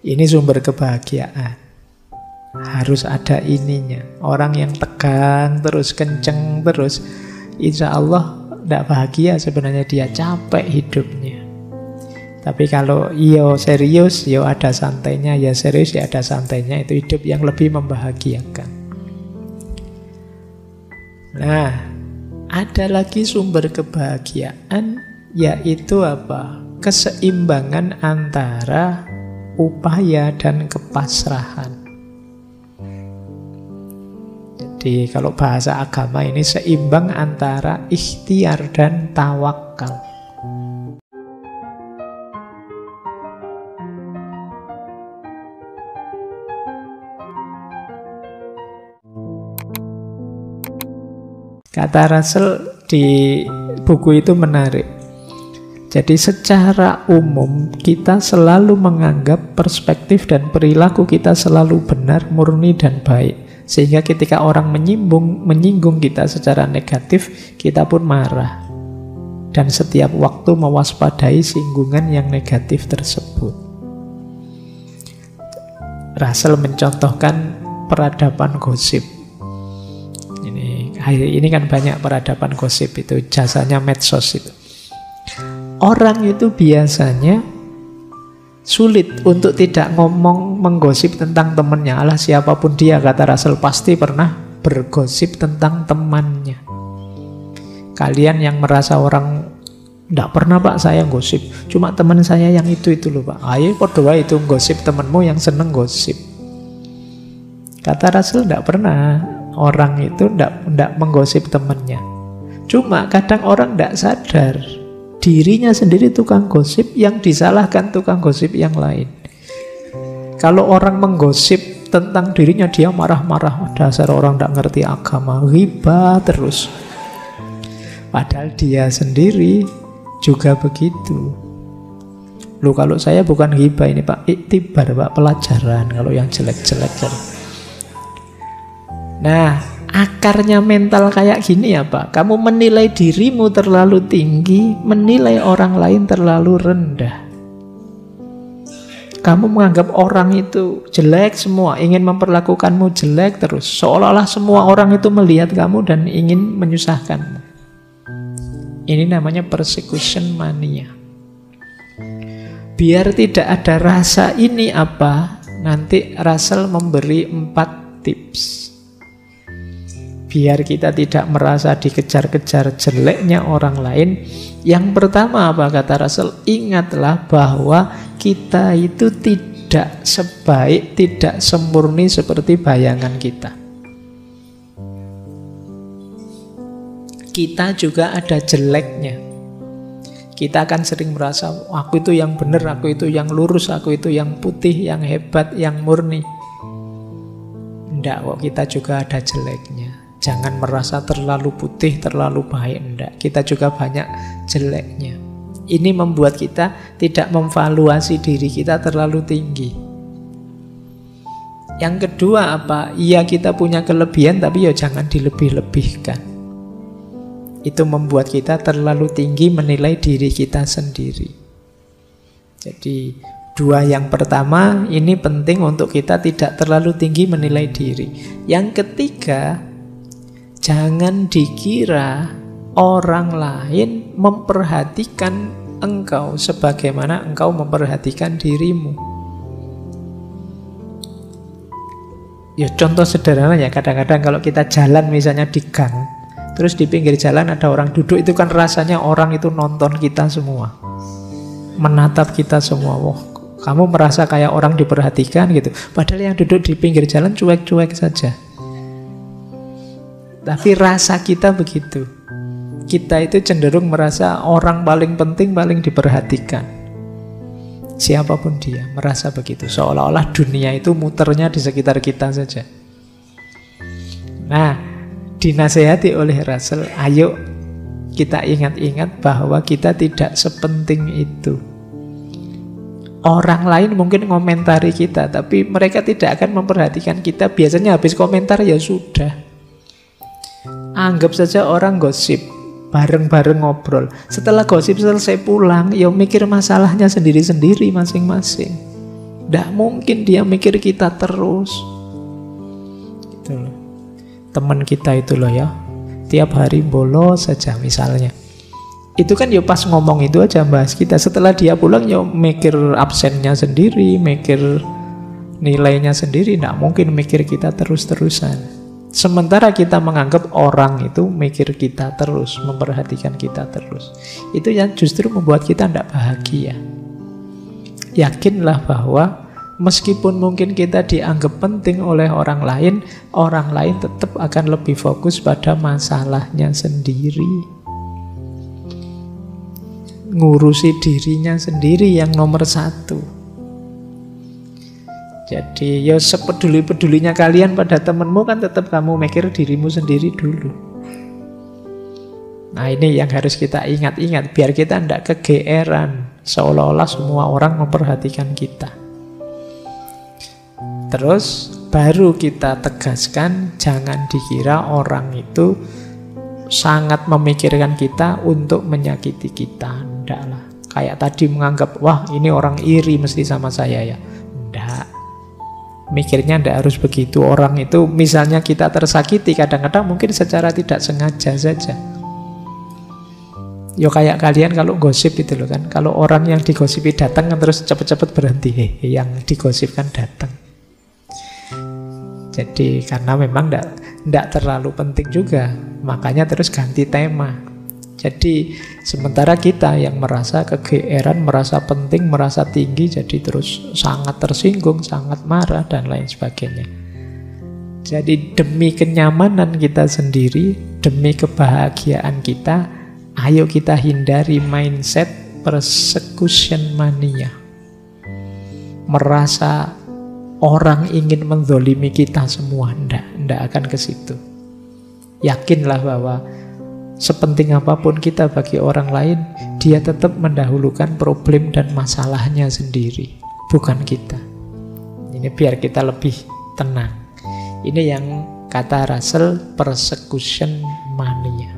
Ini sumber kebahagiaan. Harus ada ininya. Orang yang tegang terus, kenceng terus, insya Allah tidak bahagia sebenarnya, dia capek hidupnya. Tapi kalau iyo serius, yo ada santainya, ya serius ya ada santainya, itu hidup yang lebih membahagiakan. Nah, ada lagi sumber kebahagiaan, yaitu apa? Keseimbangan antara upaya dan kepasrahan. Jadi kalau bahasa agama ini seimbang antara ikhtiar dan tawakal. Kata Russell di buku itu menarik. Jadi secara umum kita selalu menganggap perspektif dan perilaku kita selalu benar, murni dan baik. Sehingga ketika orang menyinggung kita secara negatif, kita pun marah. Dan setiap waktu mewaspadai singgungan yang negatif tersebut. Russell mencontohkan peradaban gosip. Ini kan banyak peradaban gosip itu, jasanya medsos itu. Orang itu biasanya sulit untuk tidak menggosip tentang temannya. Alah, siapapun dia, kata Russell, pasti pernah bergosip tentang temannya. Kalian yang merasa orang tidak pernah, Pak, saya gosip, cuma teman saya yang itu loh, Pak. Ayo podo itu gosip temanmu yang seneng gosip. Kata Russell, tidak pernah. Orang itu tidak menggosip temannya. Cuma kadang orang tidak sadar dirinya sendiri tukang gosip, yang disalahkan tukang gosip yang lain. Kalau orang menggosip tentang dirinya, dia marah-marah, dasar orang tidak ngerti agama, ghibah terus. Padahal dia sendiri juga begitu. Loh, kalau saya bukan ghibah ini, Pak, iktibar, Pak, pelajaran kalau yang jelek-jelek. Nah, akarnya mental kayak gini apa? Kamu menilai dirimu terlalu tinggi, menilai orang lain terlalu rendah. Kamu menganggap orang itu jelek semua, ingin memperlakukanmu jelek terus. Seolah-olah semua orang itu melihat kamu dan ingin menyusahkanmu. Ini namanya persecution mania. Biar tidak ada rasa ini apa? Nanti Russell memberi 4 tips. Biar kita tidak merasa dikejar-kejar jeleknya orang lain. Yang pertama apa kata Russell? Ingatlah bahwa kita itu tidak sebaik, tidak semurni seperti bayangan kita. Kita juga ada jeleknya. Kita akan sering merasa, aku itu yang benar, aku itu yang lurus, aku itu yang putih, yang hebat, yang murni. Enggak kok, kita juga ada jeleknya. Jangan merasa terlalu putih, terlalu baik. Enggak, kita juga banyak jeleknya. Ini membuat kita tidak memvaluasi diri kita terlalu tinggi. Yang kedua apa? Iya, kita punya kelebihan, tapi ya jangan dilebih-lebihkan. Itu membuat kita terlalu tinggi menilai diri kita sendiri. Jadi 2 yang pertama ini penting untuk kita tidak terlalu tinggi menilai diri. Yang ketiga, jangan dikira orang lain memperhatikan engkau sebagaimana engkau memperhatikan dirimu. Ya contoh sederhana ya, kadang-kadang kalau kita jalan misalnya di gang, terus di pinggir jalan ada orang duduk, itu kan rasanya orang itu nonton kita semua, menatap kita semua. Wah, kamu merasa kayak orang diperhatikan gitu. Padahal yang duduk di pinggir jalan cuek-cuek saja. Tapi rasa kita begitu. Kita itu cenderung merasa orang paling penting, paling diperhatikan. Siapapun dia merasa begitu. Seolah-olah dunia itu muternya di sekitar kita saja. Nah, dinasehati oleh Russell, ayo kita ingat-ingat bahwa kita tidak sepenting itu. Orang lain mungkin ngomentari kita, tapi mereka tidak akan memperhatikan kita. Biasanya habis komentar ya sudah. Anggap saja orang gosip, bareng-bareng ngobrol. Setelah gosip selesai pulang, ya mikir masalahnya sendiri-sendiri masing-masing. Tidak mungkin dia mikir kita terus. Gitu loh. Teman kita itu loh ya, tiap hari bolos saja misalnya. Itu kan ya pas ngomong itu aja bahas kita. Setelah dia pulang ya mikir absennya sendiri, mikir nilainya sendiri. Tidak mungkin mikir kita terus-terusan. Sementara kita menganggap orang itu mikir kita terus, memperhatikan kita terus. Itu yang justru membuat kita tidak bahagia. Yakinlah bahwa meskipun mungkin kita dianggap penting oleh orang lain tetap akan lebih fokus pada masalahnya sendiri. Ngurusi dirinya sendiri yang nomor satu. Jadi ya sepeduli-pedulinya kalian pada temenmu kan tetap kamu mikir dirimu sendiri dulu. Nah ini yang harus kita ingat-ingat biar kita tidak kegeeran seolah-olah semua orang memperhatikan kita. Terus baru kita tegaskan jangan dikira orang itu sangat memikirkan kita untuk menyakiti kita. Tidak lah. Kayak tadi menganggap wah ini orang iri mesti sama saya ya. Tidak. Mikirnya tidak harus begitu. Orang itu misalnya kita tersakiti kadang-kadang mungkin secara tidak sengaja saja. Yo kayak kalian kalau gosip itu loh kan. Kalau orang yang digosipi datang kan terus cepet-cepet berhenti. Yang digosipkan datang. Jadi karena memang tidak terlalu penting juga. Makanya terus ganti tema. Jadi sementara kita yang merasa kegeeran, merasa penting, merasa tinggi, jadi terus sangat tersinggung, sangat marah, dan lain sebagainya. Jadi demi kenyamanan kita sendiri, demi kebahagiaan kita, ayo kita hindari mindset persecution mania. Merasa orang ingin menzolimi kita semua, ndak akan ke situ. Yakinlah bahwa sepenting apapun kita bagi orang lain, dia tetap mendahulukan problem dan masalahnya sendiri, bukan kita. Ini biar kita lebih tenang. Ini yang kata Russell, persecution mania.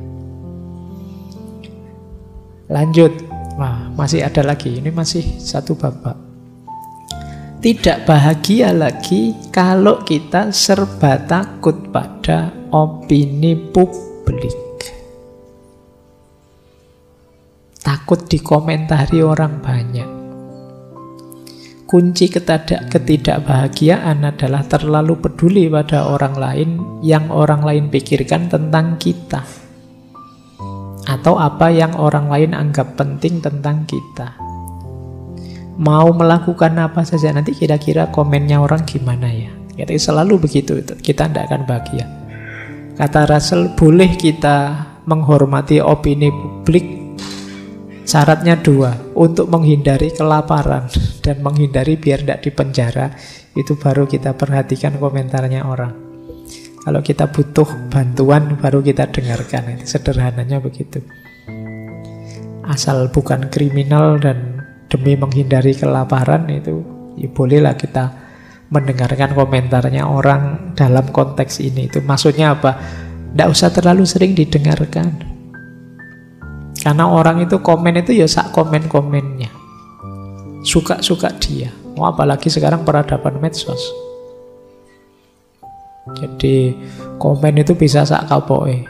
Lanjut. Wah, masih ada lagi. Ini masih satu babak. Tidak bahagia lagi kalau kita serba takut pada opini publik. Takut dikomentari orang banyak. Kunci ketidakbahagiaan adalah terlalu peduli pada orang lain yang orang lain pikirkan tentang kita. Atau apa yang orang lain anggap penting tentang kita. Mau melakukan apa saja nanti kira-kira komennya orang gimana ya. Jadi selalu begitu, kita tidak akan bahagia. Kata Russell, boleh kita menghormati opini publik. Syaratnya dua, untuk menghindari kelaparan dan menghindari biar tidak dipenjara, itu baru kita perhatikan komentarnya orang. Kalau kita butuh bantuan, baru kita dengarkan. Itu sederhananya begitu. Asal bukan kriminal dan demi menghindari kelaparan, itu ya bolehlah kita mendengarkan komentarnya orang dalam konteks ini. Itu maksudnya apa? Tidak usah terlalu sering didengarkan. Karena orang itu komen itu ya sak komen-komennya. Suka-suka dia. Apalagi sekarang peradaban medsos. Jadi komen itu bisa sak kapoke.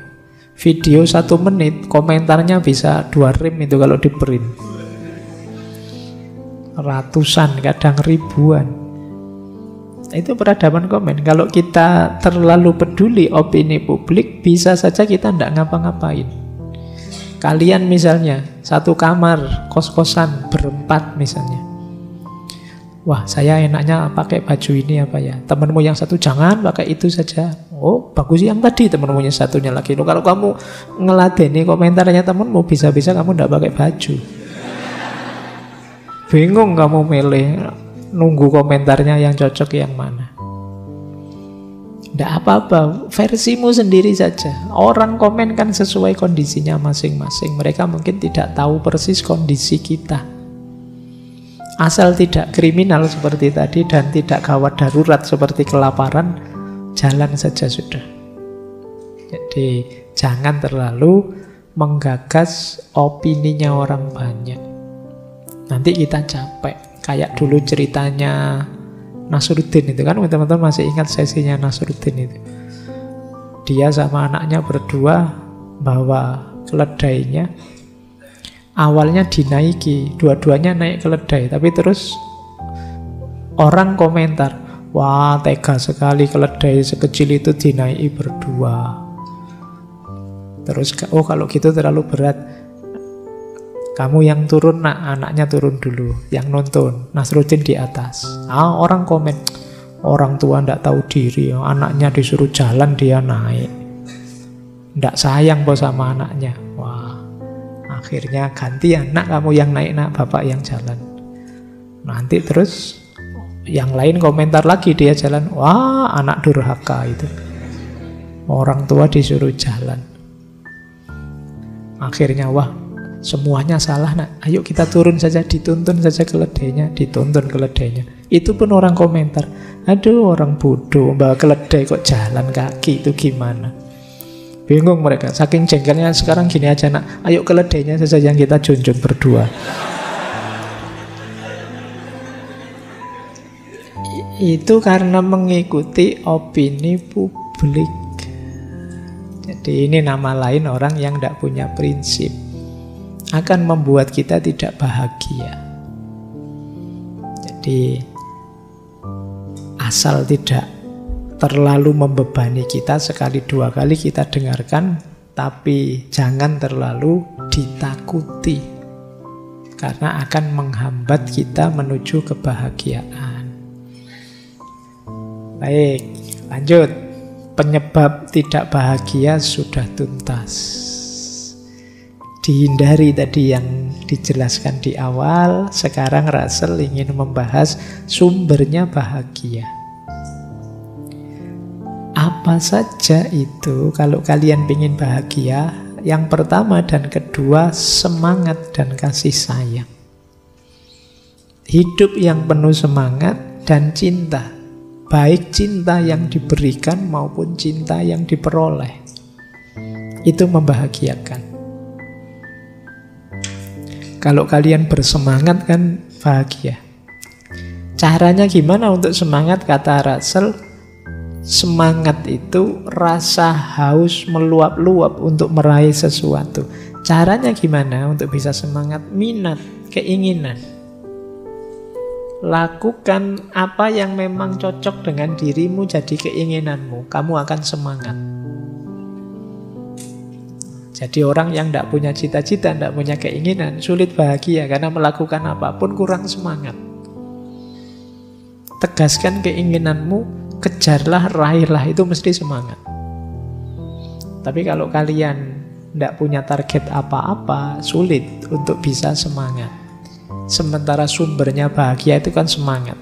Video 1 menit, komentarnya bisa 2 rim itu kalau di print. Ratusan, kadang ribuan. Itu peradaban komen. Kalau kita terlalu peduli opini publik, bisa saja kita tidak ngapa-ngapain. Kalian misalnya satu kamar kos-kosan berempat misalnya. Wah, saya enaknya pakai baju ini apa ya? Temanmu yang satu jangan pakai itu saja. Oh, bagus yang tadi temanmu yang satunya lagi. Loh, kalau kamu ngeladeni komentarnya temanmu, bisa-bisa kamu tidak pakai baju. Bingung kamu milih, nunggu komentarnya yang cocok yang mana. Tidak apa-apa, versimu sendiri saja. Orang komen kan sesuai kondisinya masing-masing. Mereka mungkin tidak tahu persis kondisi kita. Asal tidak kriminal seperti tadi dan tidak gawat darurat seperti kelaparan, jalan saja sudah. Jadi jangan terlalu menggagas opininya orang banyak. Nanti kita capek. Kayak dulu ceritanya Nasruddin itu kan, teman-teman masih ingat sesinya Nasruddin itu. Dia sama anaknya berdua bawa keledainya. Awalnya dinaiki, dua-duanya naik keledai, tapi terus orang komentar, wah tega sekali keledai sekecil itu dinaiki berdua. Terus, oh kalau gitu terlalu berat, kamu yang turun nak, anaknya turun dulu, yang nonton, Nasruddin di atas. Orang komen, orang tua ndak tahu diri, anaknya disuruh jalan dia naik, ndak sayang bos sama anaknya. Wah, akhirnya ganti anak, kamu yang naik nak, bapak yang jalan. Nanti terus yang lain komentar lagi, dia jalan, wah anak durhaka itu, orang tua disuruh jalan. Akhirnya wah semuanya salah nak, ayo kita turun saja, dituntun saja keledainya, dituntun keledainya. Itu pun orang komentar, aduh orang bodoh bawa keledai kok jalan kaki, itu gimana? Bingung mereka, saking jengkelnya. Sekarang gini aja nak, ayo keledainya saja yang kita junjung berdua. Itu karena mengikuti opini publik. Jadi ini nama lain orang yang tidak punya prinsip, akan membuat kita tidak bahagia. Jadi asal tidak terlalu membebani kita, sekali dua kali kita dengarkan, tapi jangan terlalu ditakuti, karena akan menghambat kita menuju kebahagiaan. Baik, lanjut. Penyebab tidak bahagia sudah tuntas. Dihindari tadi yang dijelaskan di awal. Sekarang Russell ingin membahas sumbernya bahagia. Apa saja itu kalau kalian ingin bahagia? Yang pertama dan kedua, semangat dan kasih sayang. Hidup yang penuh semangat dan cinta. Baik cinta yang diberikan maupun cinta yang diperoleh. Itu membahagiakan. Kalau kalian bersemangat kan bahagia. Caranya gimana untuk semangat? Kata Russell, semangat itu rasa haus meluap-luap untuk meraih sesuatu. Caranya gimana untuk bisa semangat? Minat, keinginan. Lakukan apa yang memang cocok dengan dirimu, jadi keinginanmu. Kamu akan semangat. Jadi orang yang tidak punya cita-cita, tidak punya keinginan, sulit bahagia karena melakukan apapun kurang semangat. Tegaskan keinginanmu, kejarlah, raihlah, itu mesti semangat. Tapi kalau kalian tidak punya target apa-apa, sulit untuk bisa semangat. Sementara sumbernya bahagia itu kan semangat.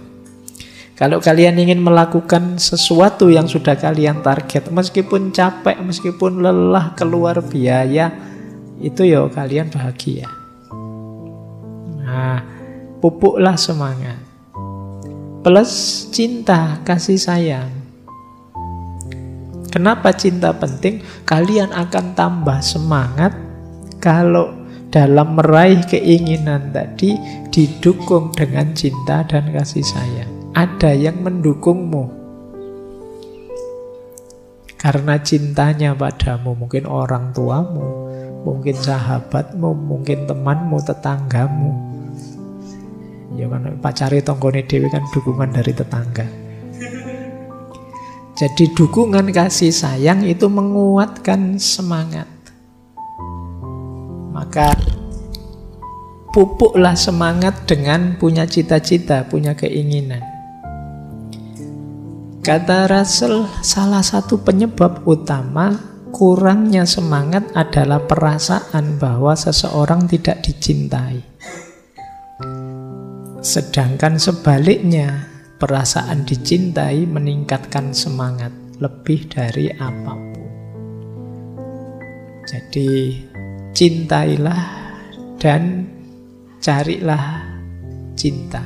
Kalau kalian ingin melakukan sesuatu yang sudah kalian target, meskipun capek, meskipun lelah, keluar biaya, itu ya kalian bahagia. Nah, pupuklah semangat. Plus cinta, kasih sayang. Kenapa cinta penting? Kalian akan tambah semangat kalau dalam meraih keinginan tadi didukung dengan cinta dan kasih sayang. Ada yang mendukungmu karena cintanya padamu. Mungkin orang tuamu, mungkin sahabatmu, mungkin temanmu, tetanggamu. Ya kan pacari tonggone dhewe kan dukungan dari tetangga. Jadi dukungan kasih sayang itu menguatkan semangat. Maka pupuklah semangat dengan punya cita-cita, punya keinginan. Kata Russell, salah satu penyebab utama kurangnya semangat adalah perasaan bahwa seseorang tidak dicintai. Sedangkan sebaliknya, perasaan dicintai meningkatkan semangat lebih dari apapun. Jadi cintailah dan carilah cinta.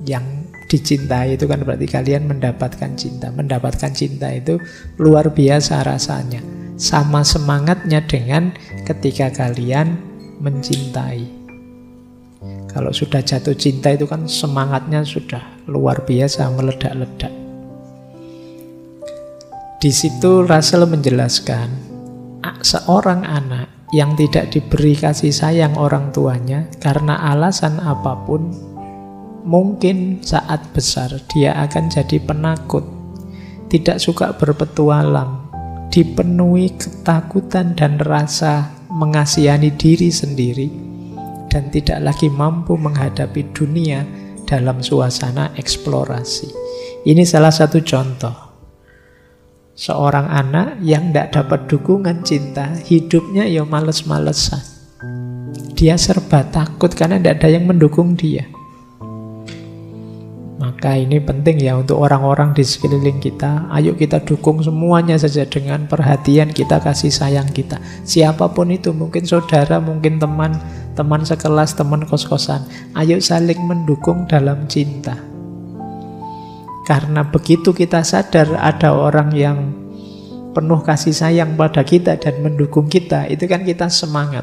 Yang dicintai itu kan berarti kalian mendapatkan cinta. Mendapatkan cinta itu luar biasa rasanya. Sama semangatnya dengan ketika kalian mencintai. Kalau sudah jatuh cinta itu kan semangatnya sudah luar biasa, meledak-ledak. Di situ Russell menjelaskan, seorang anak yang tidak diberi kasih sayang orang tuanya karena alasan apapun, mungkin saat besar dia akan jadi penakut, tidak suka berpetualang, dipenuhi ketakutan dan rasa mengasihani diri sendiri, dan tidak lagi mampu menghadapi dunia dalam suasana eksplorasi. Ini salah satu contoh. Seorang anak yang tidak dapat dukungan cinta, hidupnya ya males-malesan. Dia serba takut karena tidak ada yang mendukung dia. Maka ini penting ya untuk orang-orang di sekeliling kita. Ayo kita dukung semuanya saja dengan perhatian kita, kasih sayang kita. Siapapun itu, mungkin saudara, mungkin teman sekelas, teman kos-kosan. Ayo saling mendukung dalam cinta. Karena begitu kita sadar ada orang yang penuh kasih sayang pada kita dan mendukung kita, itu kan kita semangat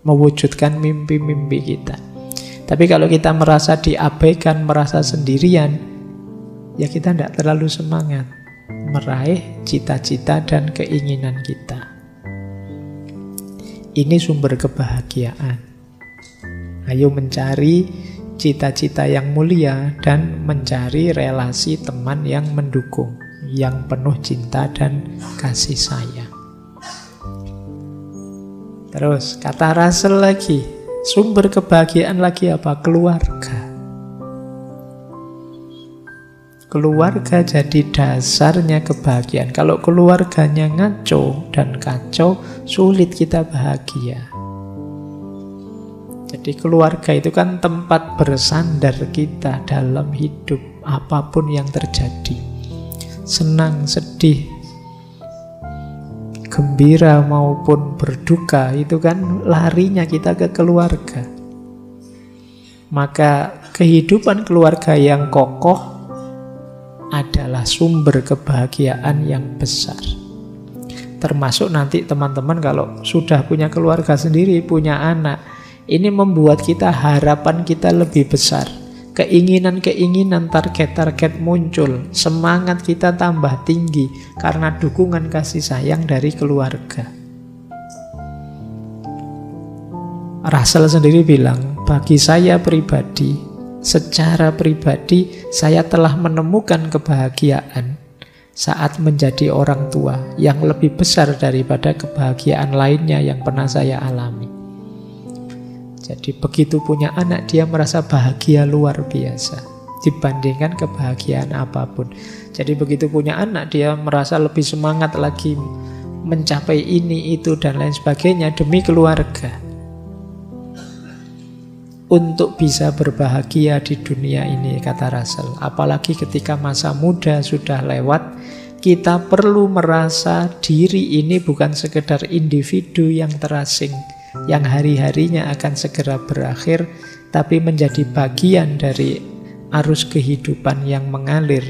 mewujudkan mimpi-mimpi kita. Tapi kalau kita merasa diabaikan, merasa sendirian, ya kita tidak terlalu semangat meraih cita-cita dan keinginan kita. Ini sumber kebahagiaan. Ayo mencari cita-cita yang mulia dan mencari relasi teman yang mendukung, yang penuh cinta dan kasih sayang. Terus kata Russell lagi, sumber kebahagiaan lagi apa? Keluarga. Keluarga jadi dasarnya kebahagiaan. Kalau keluarganya ngaco dan kacau, sulit kita bahagia. Jadi keluarga itu kan tempat bersandar kita dalam hidup, apapun yang terjadi. Senang, sedih, gembira maupun berduka, itu kan larinya kita ke keluarga. Maka kehidupan keluarga yang kokoh adalah sumber kebahagiaan yang besar. Termasuk nanti teman-teman kalau sudah punya keluarga sendiri, punya anak, ini membuat kita, harapan kita lebih besar. Keinginan-keinginan, target-target muncul, semangat kita tambah tinggi karena dukungan kasih sayang dari keluarga. Russell sendiri bilang, bagi saya pribadi, secara pribadi saya telah menemukan kebahagiaan saat menjadi orang tua yang lebih besar daripada kebahagiaan lainnya yang pernah saya alami. Jadi begitu punya anak, dia merasa bahagia luar biasa dibandingkan kebahagiaan apapun. Jadi begitu punya anak, dia merasa lebih semangat lagi mencapai ini, itu, dan lain sebagainya demi keluarga. Untuk bisa berbahagia di dunia ini, kata Russell, apalagi ketika masa muda sudah lewat, kita perlu merasa diri ini bukan sekedar individu yang terasing, yang hari-harinya akan segera berakhir, tapi menjadi bagian dari arus kehidupan yang mengalir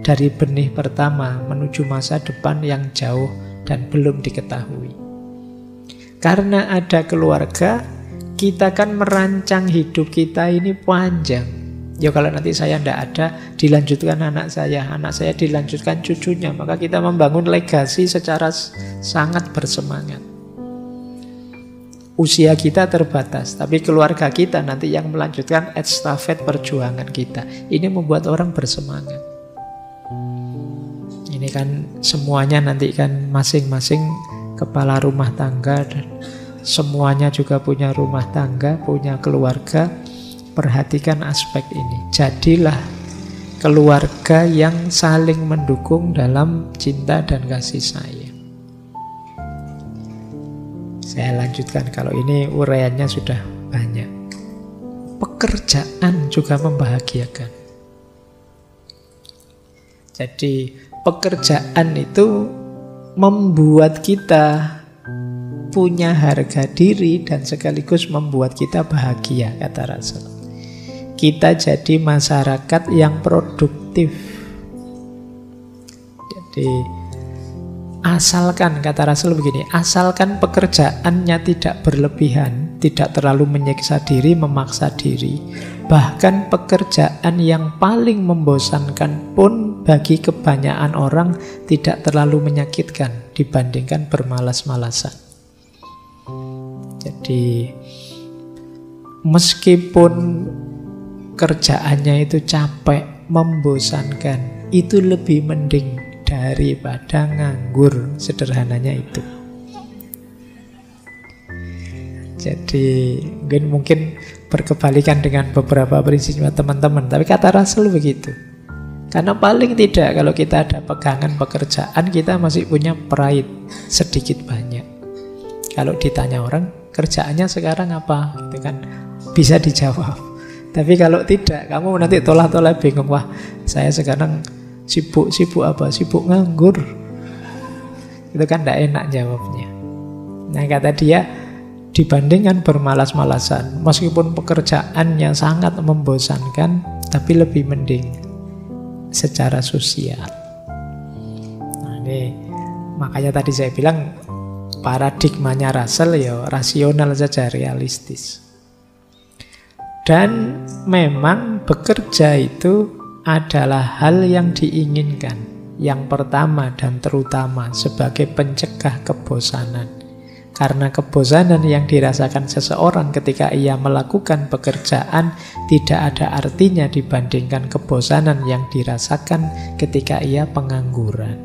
dari benih pertama menuju masa depan yang jauh dan belum diketahui. Karena ada keluarga, kita kan merancang hidup kita ini panjang. Ya kalau nanti saya tidak ada, dilanjutkan anak saya dilanjutkan cucunya, maka kita membangun legasi secara sangat bersemangat. Usia kita terbatas, tapi keluarga kita nanti yang melanjutkan estafet perjuangan kita. Ini membuat orang bersemangat. Ini kan semuanya nanti kan masing-masing kepala rumah tangga, dan semuanya juga punya rumah tangga, punya keluarga. Perhatikan aspek ini. Jadilah keluarga yang saling mendukung dalam cinta dan kasih sayang. Saya lanjutkan, kalau ini uraiannya sudah banyak. Pekerjaan juga membahagiakan. Jadi pekerjaan itu membuat kita punya harga diri dan sekaligus membuat kita bahagia, kata Russell. Kita jadi masyarakat yang produktif. Jadi Asalkan, kata Russell begini, asalkan pekerjaannya tidak berlebihan, tidak terlalu menyiksa diri, memaksa diri, bahkan pekerjaan yang paling membosankan pun bagi kebanyakan orang tidak terlalu menyakitkan dibandingkan bermalas-malasan. Jadi meskipun kerjaannya itu capek, membosankan, itu lebih mending daripada nganggur, sederhananya itu. Jadi mungkin berkebalikan dengan beberapa prinsipnya teman-teman, tapi kata Russell begitu. Karena paling tidak kalau kita ada pegangan pekerjaan, kita masih punya pride sedikit banyak. Kalau ditanya orang, kerjaannya sekarang apa? Gitu kan bisa dijawab. Tapi kalau tidak, kamu nanti tolak-tolak bingung, wah saya sekarang sibuk apa? Sibuk nganggur. Itu kan tidak enak jawabnya. Nah kata dia, dibandingkan bermalas-malasan, meskipun pekerjaannya sangat membosankan, tapi lebih mending secara sosial. Nah ini makanya tadi saya bilang paradigmanya Russell ya rasional saja, realistis. Dan memang bekerja itu adalah hal yang diinginkan, yang pertama dan terutama sebagai pencegah kebosanan. Karena kebosanan yang dirasakan seseorang ketika ia melakukan pekerjaan tidak ada artinya dibandingkan kebosanan yang dirasakan ketika ia pengangguran.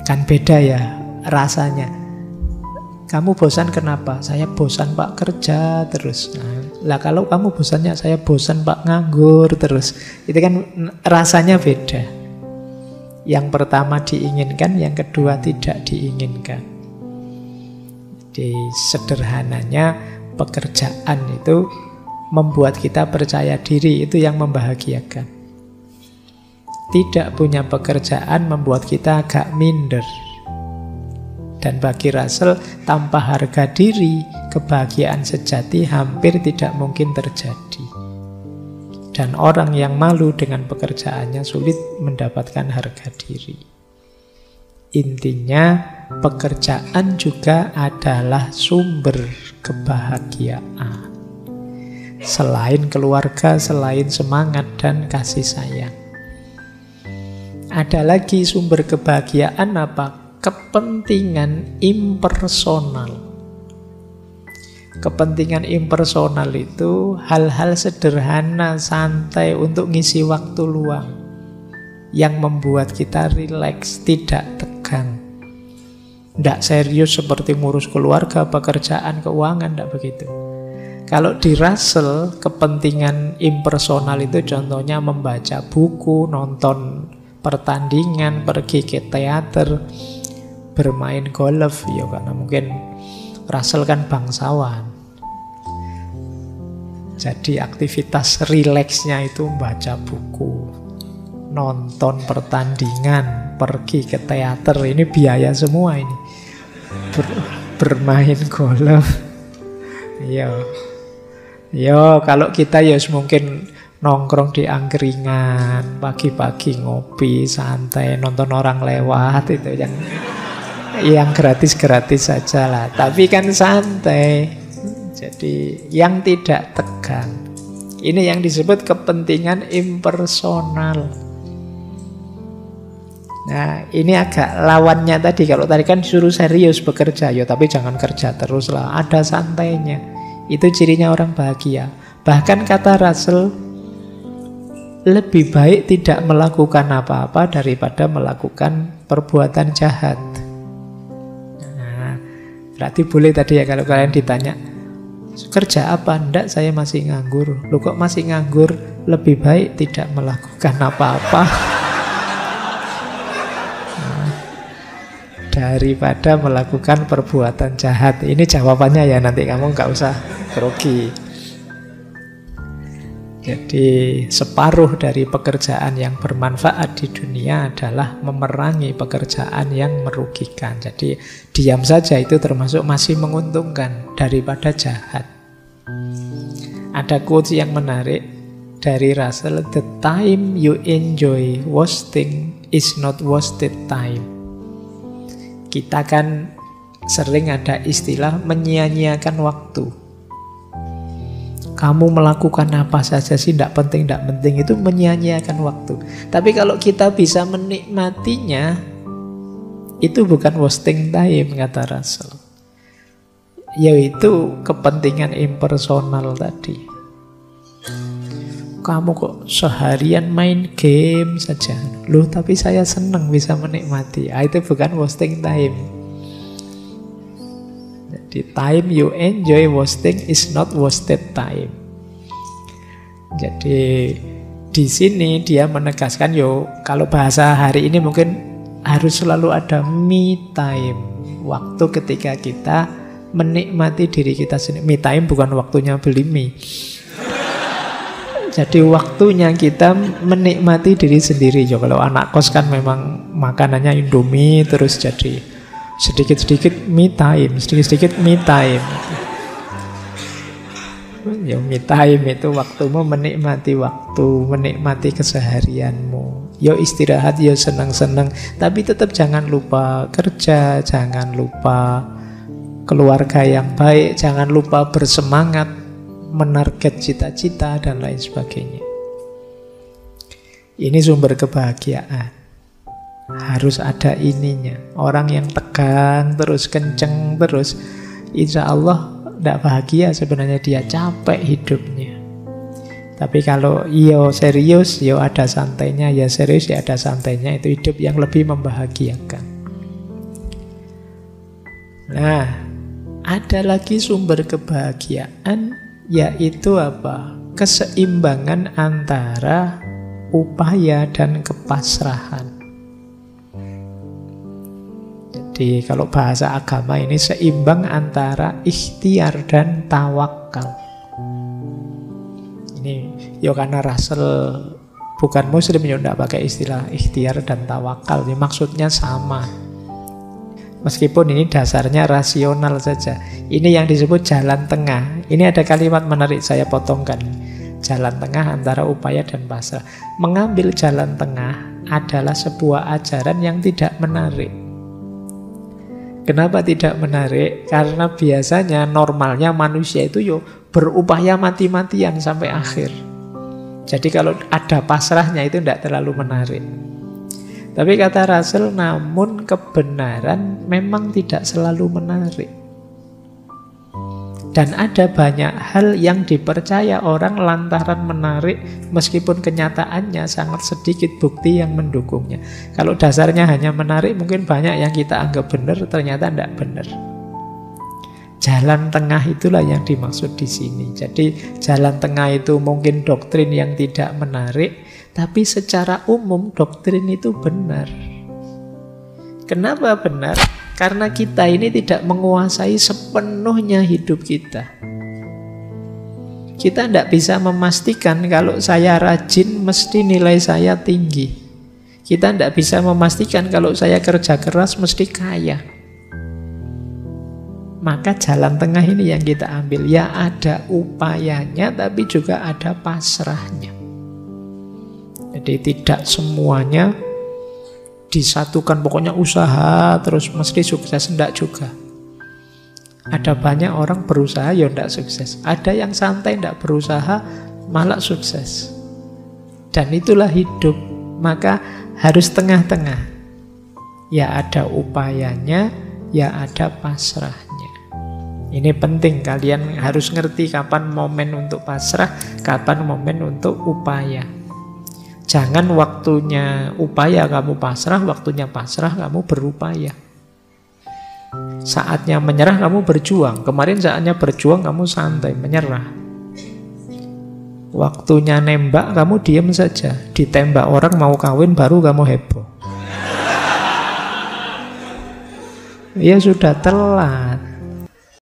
Kan beda ya rasanya. Kamu bosan kenapa? Saya bosan Pak kerja terus. Lah kalau kamu bosannya, saya bosan Pak nganggur terus. Itu kan rasanya beda. Yang pertama diinginkan, yang kedua tidak diinginkan. Jadi sederhananya pekerjaan itu membuat kita percaya diri, itu yang membahagiakan. Tidak punya pekerjaan membuat kita agak minder. Dan bagi Russell, tanpa harga diri, kebahagiaan sejati hampir tidak mungkin terjadi. Dan orang yang malu dengan pekerjaannya sulit mendapatkan harga diri. Intinya, pekerjaan juga adalah sumber kebahagiaan. Selain keluarga, selain semangat dan kasih sayang. Ada lagi sumber kebahagiaan apa? Kepentingan impersonal. Kepentingan impersonal itu hal-hal sederhana, santai untuk ngisi waktu luang yang membuat kita rileks, tidak tegang. Tidak serius seperti ngurus keluarga, pekerjaan, keuangan, tidak begitu. Kalau di Russell, kepentingan impersonal itu contohnya membaca buku, nonton pertandingan, pergi ke teater, bermain golf, ya karena mungkin Russell kan bangsawan. Jadi aktivitas rileksnya itu membaca buku, nonton pertandingan, pergi ke teater, ini biaya semua ini. Bermain golf. Yo, kalau kita ya mungkin nongkrong di angkringan, pagi-pagi ngopi, santai, nonton orang lewat, itu yang gratis-gratis saja lah. Tapi kan santai. Jadi yang tidak tegang. Ini yang disebut kepentingan impersonal. Nah, ini agak lawannya tadi. Kalau tadi kan disuruh serius bekerja, ya tapi jangan kerja terus lah. Ada santainya. Itu cirinya orang bahagia. Bahkan kata Russell, lebih baik tidak melakukan apa-apa daripada melakukan perbuatan jahat. Berarti boleh tadi ya kalau kalian ditanya, kerja apa? Enggak, saya masih nganggur. Loh kok masih nganggur? Lebih baik tidak melakukan apa-apa daripada melakukan perbuatan jahat. Ini jawabannya ya, nanti kamu nggak usah grogi. Jadi separuh dari pekerjaan yang bermanfaat di dunia adalah memerangi pekerjaan yang merugikan. Jadi diam saja itu termasuk masih menguntungkan daripada jahat. Ada quotes yang menarik dari Russell, "The time you enjoy wasting is not wasted time. Kita kan sering ada istilah menyia-nyiakan waktu. Kamu melakukan apa saja sih, tidak penting, itu menyia-nyiakan waktu. Tapi kalau kita bisa menikmatinya, itu bukan wasting time, kata Rasul. Yaitu kepentingan impersonal tadi. Kamu kok seharian main game saja. Loh, tapi saya senang bisa menikmati. Itu bukan wasting time. Jadi time you enjoy wasting is not wasted time. Jadi di sini dia menegaskan, kalau bahasa hari ini mungkin harus selalu ada me time. Waktu ketika kita menikmati diri kita sendiri. Me time bukan waktunya beli mie. Jadi waktunya kita menikmati diri sendiri. Kalau anak kos kan memang makanannya Indomie, terus jadi sedikit-sedikit me time, sedikit-sedikit me time. Me time itu waktumu menikmati waktu, menikmati keseharianmu. Istirahat, senang-senang, tapi tetap jangan lupa kerja, jangan lupa keluarga yang baik, jangan lupa bersemangat menarget cita-cita dan lain sebagainya. Ini sumber kebahagiaan. Harus ada ininya. Orang yang tegang terus, kenceng terus, insya Allah tidak bahagia sebenarnya, dia capek hidupnya. Tapi kalau serius, ada santainya, serius, ada santainya, itu hidup yang lebih membahagiakan. Nah, ada lagi sumber kebahagiaan, yaitu apa? Keseimbangan antara upaya dan kepasrahan. Jadi kalau bahasa agama ini seimbang antara ikhtiar dan tawakal. Ini karena Russell bukan muslim, tidak pakai istilah ikhtiar dan tawakal. Ini maksudnya sama. Meskipun ini dasarnya rasional saja. Ini yang disebut jalan tengah. Ini ada kalimat menarik, saya potongkan. Jalan tengah antara upaya dan pasrah. Mengambil jalan tengah adalah sebuah ajaran yang tidak menarik. Kenapa tidak menarik? Karena biasanya normalnya manusia itu berupaya mati-matian sampai akhir. Jadi kalau ada pasrahnya itu tidak terlalu menarik. Tapi kata Rasul, namun kebenaran memang tidak selalu menarik. Dan ada banyak hal yang dipercaya orang lantaran menarik, meskipun kenyataannya sangat sedikit bukti yang mendukungnya. Kalau dasarnya hanya menarik, mungkin banyak yang kita anggap benar, ternyata tidak benar. Jalan tengah itulah yang dimaksud di sini. Jadi jalan tengah itu mungkin doktrin yang tidak menarik, tapi secara umum doktrin itu benar. Kenapa benar? Karena kita ini tidak menguasai sepenuhnya hidup kita. Kita tidak bisa memastikan kalau saya rajin mesti nilai saya tinggi. Kita tidak bisa memastikan kalau saya kerja keras mesti kaya. Maka jalan tengah ini yang kita ambil. Ya ada upayanya, tapi juga ada pasrahnya. Jadi tidak semuanya disatukan, pokoknya usaha terus mesti sukses, enggak juga. Ada banyak orang berusaha enggak sukses. Ada yang santai enggak berusaha malah sukses. Dan itulah hidup. Maka harus tengah-tengah. Ya ada upayanya, ya ada pasrahnya. Ini penting, kalian harus ngerti kapan momen untuk pasrah, kapan momen untuk upaya. Jangan waktunya upaya kamu pasrah, waktunya pasrah kamu berupaya. Saatnya menyerah kamu berjuang. Kemarin saatnya berjuang kamu santai, menyerah. Waktunya nembak kamu diam saja. Ditembak orang mau kawin baru kamu heboh. Ya sudah telat.